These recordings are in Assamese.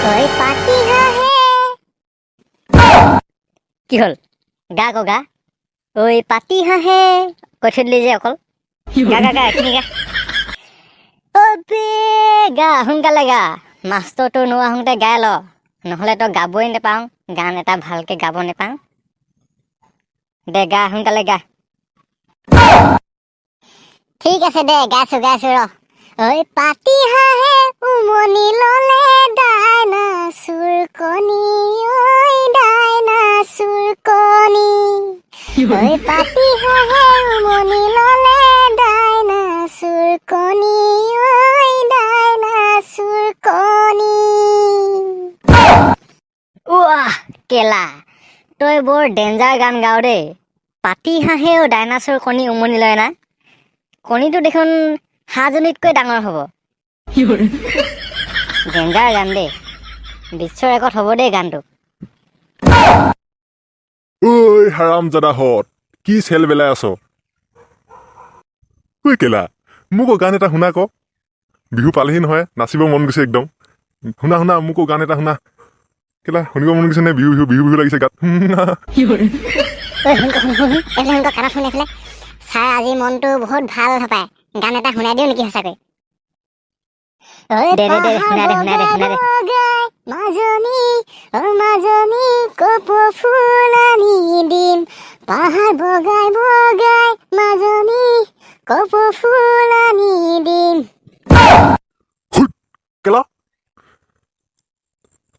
ঐ পাতি হাঁহে কি হল গা গা গা ঐ পাতি হাঁহে কৈ থৈ দিলি যে অকল গা গা গা এইখিনি গা অবে গা সোনকালে গা মাষ্টৰটো নোহোঁতে গাই ল নহ'লে তই গাবই নাপাওঁ গান এটা ভালকে গাব নাপাওঁ দে গা সোনকালে গা ঠিক আছে দে গাইছো ৰ ঐ পাতি হাঁহে উমনি ললে ডাইনাছুৰ কণী ঐ ডাইনাছুৰ কণী ঐ পাতি হাঁহে উমনি ললে ডাইনাছুৰ কণী ঐ ডাইনাছুৰ কণী উৱাহ কেলা তই বৰ ডেঞ্জাৰ গান গাৱ দেই পাতি হাঁহেও ডাইনাছুৰ কণী উমনি লয় না কণীটো দেখোন হাঁহজনীতকৈ ডাঙৰ হ'ব ডেঞ্জাৰ গান দেই বিশ্ব ৰেকৰ্ড হ'ব দেই গানটো ঐ হাৰামজাদাহঁত কি চেল বেলাই আছ ঐ কেলা মোকো গান এটা শুনা ক বিহু পালেহি নহয় নাচিব মন গৈছে একদম শুনা মোকো গান এটা শুনা কেলা শুনিব মন গৈছে নে বিহু বিহু বিহু বিহু লাগিছে গাত ছাৰ আজি মনটো বহুত ভাল পায় গান এটা শুনাই দিওঁ নেকি সঁচাকৈ মাজনী কপৌ ফুল আনি দিম পাহাৰ বগাই বগাই মাজনী কপৌ ফুল আনি দিম কেলা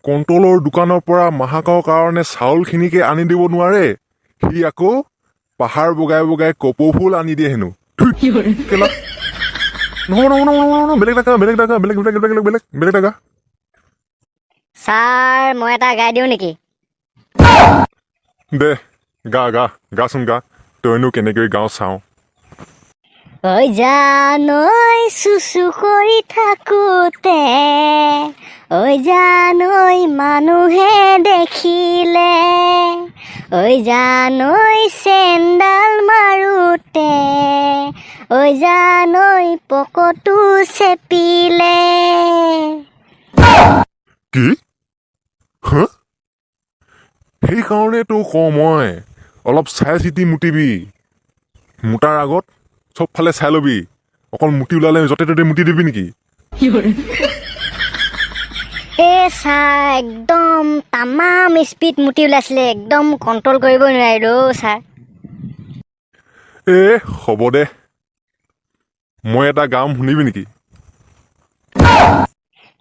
কণ্ট্ৰলৰ দোকানৰ পৰা মাহাকৰ কাৰণে চাউলখিনিকে আনি দিব নোৱাৰে সি আকৌ পাহাৰ বগাই বগাই কপৌ ফুল আনি দিয়ে হেনো কেলা নহয় বেলেগ এটা ছাৰ মই এটা গাই দিওঁ নেকি দে গাচোন গা তইনো কেনেকৈ গাওঁ চাওঁ ঐ জানৈ চুচু কৰি থাকোতে ঐ জানৈ মানুহে দেখিলে ঐ জানৈ চেণ্ডাল মাৰোতে ঐ জানৈ পকটো চেপিলে কি সেইকাৰণে তোক কওঁ মই অলপ চাই চিতি মুতিবি মুতাৰ আগত চবফালে চাই ল'বি অকল মুতি ওলালে য'তে ত'তে মুতি দিবি নেকি ছাৰ একদম তামাম স্পীড মুতি ওলাইছিলে একদম কণ্ট্ৰল কৰিবই নোৱাৰিলো ছাৰ হ'ব দে মই এটা গাম শুনিবি নেকি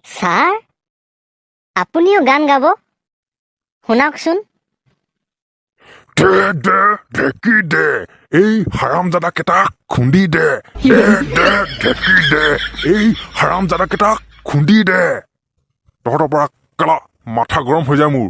ছাৰ আপুনিও গান গাব শুনাওকচোন ঢেকি দে এই হাৰামজাদা কেইটাক খুন্দি দে ঢেকি দে এই হাৰামজাদা কেইটাক খুন্দি দে তহঁতৰ পৰা কেলা মাথা গৰম হৈ যায় মোৰ